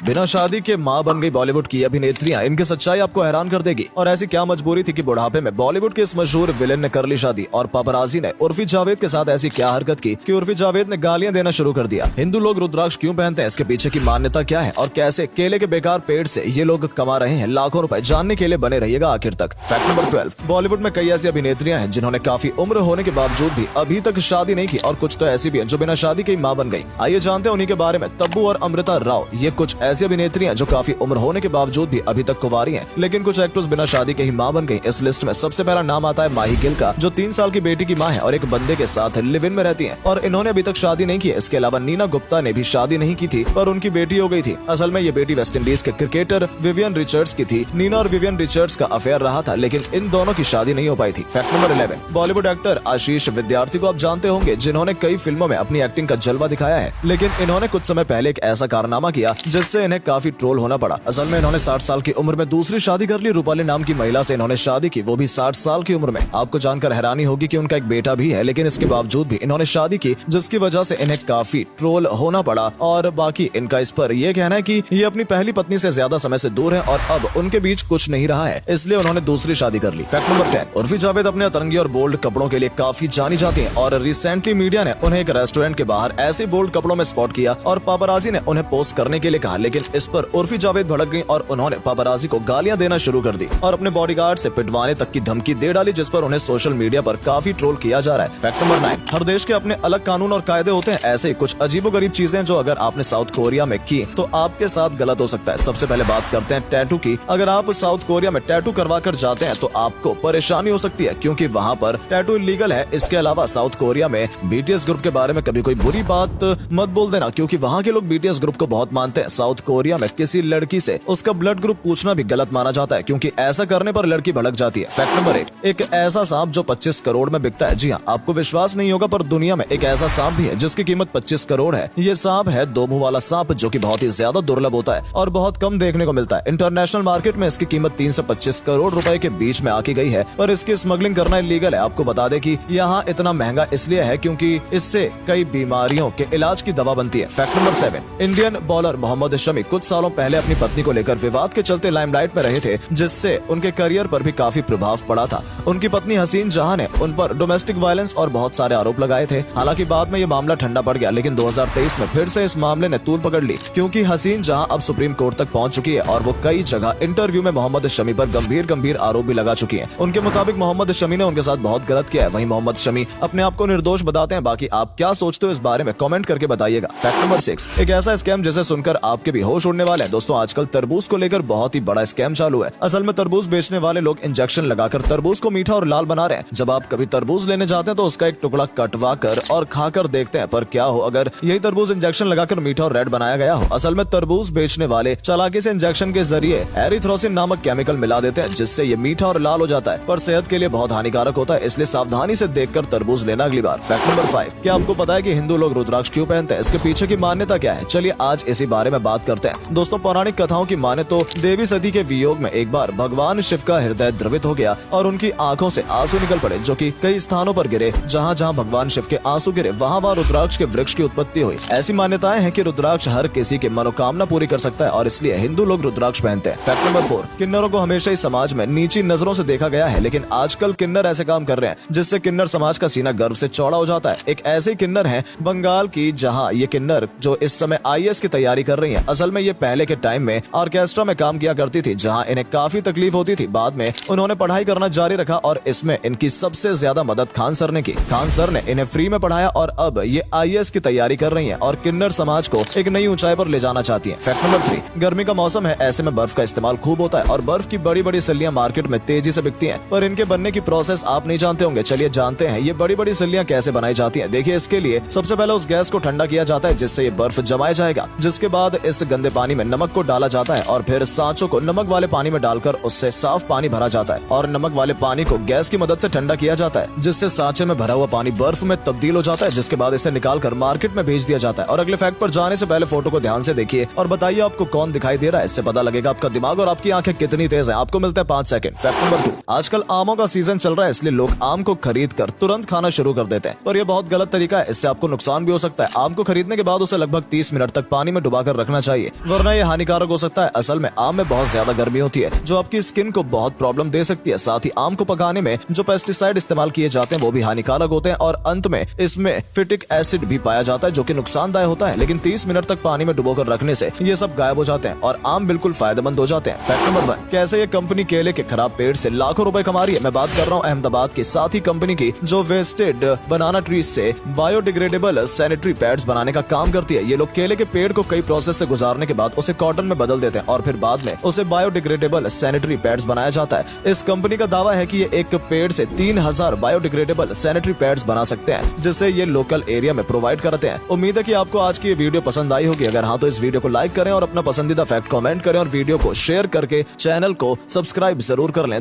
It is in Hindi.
बिना शादी के मां बन गई बॉलीवुड की अभिनेत्रियां, इनकी सच्चाई आपको हैरान कर देगी। और ऐसी क्या मजबूरी थी कि बुढ़ापे में बॉलीवुड के इस मशहूर विलेन ने कर ली शादी, और पापराजी ने उर्फी जावेद के साथ ऐसी क्या हरकत की कि उर्फी जावेद ने गालियां देना शुरू कर दिया। हिंदू लोग रुद्राक्ष क्यों पहनते हैं, इसके पीछे की मान्यता क्या है, और कैसे केले के बेकार पेड़ से ये लोग कमा रहे हैं लाखों रुपए, जानने के लिए बने रहिएगा आखिर तक। फैक्ट नंबर 12, बॉलीवुड में कई ऐसी अभिनेत्रियां हैं जिन्होंने काफी उम्र होने के बावजूद भी अभी तक शादी नहीं की, और कुछ तो ऐसी भी है जो बिना शादी के ही मां बन गई। आइए जानते हैं उन्हीं के बारे में। तब्बू और अमृता राव, ये कुछ ऐसी अभिनेत्रियां जो काफी उम्र होने के बावजूद भी अभी तक कुंवारी हैं, लेकिन कुछ एक्ट्रेस बिना शादी के ही मां बन गई। इस लिस्ट में सबसे पहला नाम आता है माही गिल का, जो 3 साल की बेटी की मां है और एक बंदे के साथ लिव इन में रहती हैं, और इन्होंने अभी तक शादी नहीं की। इसके अलावा नीना गुप्ता ने भी शादी नहीं की थी, पर उनकी बेटी हो गई थी। असल में ये बेटी वेस्ट इंडीज के क्रिकेटर विवियन रिचर्ड्स की थी। नीना और विवियन रिचर्ड्स का अफेयर रहा था, लेकिन इन दोनों की शादी नहीं हो पाई थी। फैक्ट नंबर 11, बॉलीवुड एक्टर आशीष विद्यार्थी को आप जानते होंगे, जिन्होंने कई फिल्मों में अपनी एक्टिंग का जलवा दिखाया है, लेकिन इन्होंने कुछ समय पहले एक ऐसा कारनामा किया जिससे इन्हें काफी ट्रोल होना पड़ा। असल में इन्होंने 60 साल की उम्र में दूसरी शादी कर ली। रूपाली नाम की महिला से इन्होंने शादी की, वो भी 60 साल की उम्र में। आपको जानकर हैरानी होगी कि उनका एक बेटा भी है, लेकिन इसके बावजूद भी इन्होंने शादी की, जिसकी वजह से इन्हें काफी ट्रोल होना पड़ा। और बाकी इनका इस पर यह कहना है कि ये अपनी पहली पत्नी से ज्यादा समय से दूर है और अब उनके बीच कुछ नहीं रहा है, इसलिए उन्होंने दूसरी शादी कर ली। फैक्ट नंबर 10, उर्फी जावेद अपने अतरंगी और बोल्ड कपड़ों के लिए काफी जानी जाती हैं, और रिसेंटली मीडिया ने उन्हें एक रेस्टोरेंट के बाहर ऐसे बोल्ड कपड़ों में स्पॉट किया और पापराजी ने उन्हें पोस्ट करने के लिए कहा, लेकिन इस पर उर्फी जावेद भड़क गई और उन्होंने पापराजी को गालियां देना शुरू कर दी और अपने बॉडीगार्ड से पिटवाने तक की धमकी दे डाली, जिस पर उन्हें सोशल मीडिया पर काफी ट्रोल किया जा रहा है। फैक्ट नंबर 9, हर देश के अपने अलग कानून और कायदे होते हैं। ऐसे ही कुछ अजीबोगरीब चीजें जो अगर आपने साउथ कोरिया में की तो आपके साथ गलत हो सकता है। सबसे पहले बात करते हैं टैटू की। अगर आप साउथ कोरिया में टैटू करवा कर जाते हैं तो आपको परेशानी हो सकती है, क्योंकि वहाँ पर टैटू इलीगल है। इसके अलावा साउथ कोरिया में बीटीएस ग्रुप के बारे में कभी कोई बुरी बात मत बोल देना, क्योंकि वहाँ के लोग बीटीएस ग्रुप को बहुत मानते हैं। साउथ कोरिया में किसी लड़की से उसका ब्लड ग्रुप पूछना भी गलत माना जाता है, क्योंकि ऐसा करने पर लड़की भड़क जाती है। फैक्ट नंबर 8, एक ऐसा सांप जो 25 करोड़ में बिकता है। जी हाँ, आपको विश्वास नहीं होगा, पर दुनिया में एक ऐसा सांप भी है जिसकी कीमत 25 करोड़ है। ये सांप है 2 मुंह वाला सांप, जो कि बहुत ही ज्यादा दुर्लभ होता है और बहुत कम देखने को मिलता है। इंटरनेशनल मार्केट में इसकी कीमत 3 से 25 करोड़ रुपए के बीच में आकी गई है, पर इसकी स्मगलिंग करना इलीगल है। आपको बता दें कि यहाँ इतना महंगा इसलिए है क्योंकि इससे कई बीमारियों के इलाज की दवा बनती है। Fact number 7, Indian bowler Mohammed Shami कुछ सालों पहले अपनी पत्नी को लेकर विवाद के चलते लाइमलाइट में रहे थे, जिससे उनके करियर पर भी काफी प्रभाव पड़ा था। उनकी पत्नी हसीन जहां ने उन पर डोमेस्टिक वायलेंस और बहुत सारे आरोप लगाए थे। हालांकि बाद में ये मामला ठंडा पड़ गया, लेकिन 2023 में फिर से इस मामले ने तूल पकड़ ली, क्योंकि हसीन जहां अब सुप्रीम कोर्ट तक पहुंच चुकी है और वो कई जगह इंटरव्यू में मोहम्मद शमी पर गंभीर आरोप भी लगा चुकी है। उनके मुताबिक मोहम्मद शमी ने उनके साथ बहुत गलत किया है। वहीं मोहम्मद शमी अपने आप को निर्दोष बताते हैं। बाकी आप क्या सोचते हो इस बारे में कमेंट करके बताइएगा। फैक्ट नंबर 6, एक ऐसा स्कैम जिसे सुनकर आपके भी होश उड़ने वाले हैं। दोस्तों, आजकल तरबूज को लेकर बहुत ही बड़ा स्कैम चालू है। असल में तरबूज बेचने वाले लोग इंजेक्शन लगाकर तरबूज को मीठा और लाल बना रहे हैं। जब आप कभी तरबूज लेने जाते हैं तो उसका एक टुकड़ा कटवा कर और खाकर देखते हैं, पर क्या हो अगर यही तरबूज इंजेक्शन लगाकर मीठा और रेड बनाया गया हो। असल में तरबूज बेचने वाले चालाकी से इंजेक्शन के जरिए एरिथ्रोसिन नामक केमिकल मिला देते हैं, जिससे ये मीठा और लाल हो जाता है, पर सेहत के लिए बहुत हानिकारक होता है। इसलिए सावधानी से देखकर तरबूज लेना अगली बार। फैक्ट नंबर 5, क्या आपको पता है कि हिंदू लोग रुद्राक्ष क्यों पहनते हैं? इसके पीछे की मान्यता क्या है? चलिए आज इसी बारे में बात करते हैं। दोस्तों, पौराणिक कथाओं की माने तो देवी सती के वियोग में एक बार भगवान शिव का हृदय द्रवित हो गया और उनकी आंखों से आंसू निकल पड़े, जो कि कई स्थानों पर गिरे। जहां जहां भगवान शिव के आंसू गिरे वहां वहां रुद्राक्ष के वृक्ष की उत्पत्ति हुई। ऐसी मान्यताएं हैं कि रुद्राक्ष हर किसी की मनोकामना पूरी कर सकता है और इसलिए हिंदू लोग रुद्राक्ष पहनते हैं। फैक्ट नंबर 4, किन्नरों को हमेशा ही समाज में नीची नजरों से देखा गया है, लेकिन आजकल किन्नर ऐसे काम कर रहे हैं जिससे किन्नर समाज का सीना गर्व से चौड़ा हो जाता है। एक ऐसे किन्नर है बंगाल की, जहाँ ये किन्नर जो इस समय IAS की तैयारी कर रही है। असल में ये पहले के टाइम में ऑर्केस्ट्रा में काम किया करती थी, जहां इन्हें काफी तकलीफ होती थी। बाद में उन्होंने पढ़ाई करना जारी रखा और इसमें इनकी सबसे ज्यादा मदद खान सर ने की। खान सर ने इन्हें फ्री में पढ़ाया और अब ये IAS की तैयारी कर रही हैं और किन्नर समाज को एक नई ऊंचाई पर ले जाना चाहती हैं। फैक्ट नंबर 3, गर्मी का मौसम है, ऐसे में बर्फ का इस्तेमाल खूब होता है और बर्फ की बड़ी बड़ी सिल्लियां मार्केट में तेजी से बिकती हैं, पर इनके बनने की प्रोसेस आप नहीं जानते होंगे। चलिए जानते हैं ये बड़ी बड़ी सिल्लियां कैसे बनाई जाती हैं। देखिए, इसके लिए सबसे पहले उस गैस को ठंडा किया जाता है जिससे ये बर्फ जमाया जाएगा, जिसके बाद इस गंदे पानी में नमक को डाला जाता है और फिर सांचों को नमक वाले पानी में डालकर उससे साफ पानी भरा जाता है और नमक वाले पानी को गैस की मदद से ठंडा किया जाता है, जिससे सांचे में भरा हुआ पानी बर्फ में तब्दील हो जाता है, जिसके बाद इसे निकालकर मार्केट में भेज दिया जाता है। और अगले फैक्ट पर जाने से पहले फोटो को ध्यान से देखिए और बताइए आपको कौन दिखाई दे रहा है। इससे पता लगेगा आपका दिमाग और आपकी आंखें कितनी तेज है। आपको मिलता है 5 सेकंड। फैक्ट नंबर 2, आजकल आमों का सीजन चल रहा है, इसलिए लोग आम को खरीद कर तुरंत खाना शुरू कर देते हैं, पर यह बहुत गलत तरीका है। इससे आपको नुकसान भी हो सकता है। आम को खरीदने के बाद उसे लगभग 30 मिनट तक पानी में डुबाकर रखना चाहिए। चाहिए, वरना ये हानिकारक हो सकता है। असल में आम में बहुत ज्यादा गर्मी होती है जो आपकी स्किन को बहुत प्रॉब्लम दे सकती है। साथ ही आम को पकाने में जो पेस्टिसाइड इस्तेमाल किए जाते हैं वो भी हानिकारक होते हैं और अंत में इसमें फिटिक एसिड भी पाया जाता है जो कि नुकसानदायक होता है। लेकिन 30 मिनट तक पानी में डुबोकर रखने से ये सब गायब हो जाते हैं और आम बिल्कुल फायदेमंद हो जाते हैं। फैक्ट नंबर 1, कैसे ये कंपनी केले के खराब पेड़ से लाखों रुपए कमा रही है। मैं बात कर रहा हूँ अहमदाबाद की साथ ही कंपनी की जो वेस्टेड बनाना ट्रीज से बायोडिग्रेडेबल सैनिटरी पैड्स बनाने का काम करती है। ये लोग केले के पेड़ को कई प्रोसेस से गुजारने के बाद उसे कॉटन में बदल देते हैं और फिर बाद में उसे बायोडिग्रेडेबल सैनिटरी पैड्स बनाया जाता है। इस कंपनी का दावा है कि ये एक पेड़ से 3000 बायोडिग्रेडेबल सैनिटरी पैड्स बना सकते हैं जिसे ये लोकल एरिया में प्रोवाइड करते हैं। उम्मीद है कि आपको आज की ये वीडियो पसंद आई होगी। अगर हाँ तो इस वीडियो को लाइक करें और अपना पसंदीदा फैक्ट कमेंट करें और वीडियो को शेयर करके चैनल को सब्सक्राइब जरूर कर लें।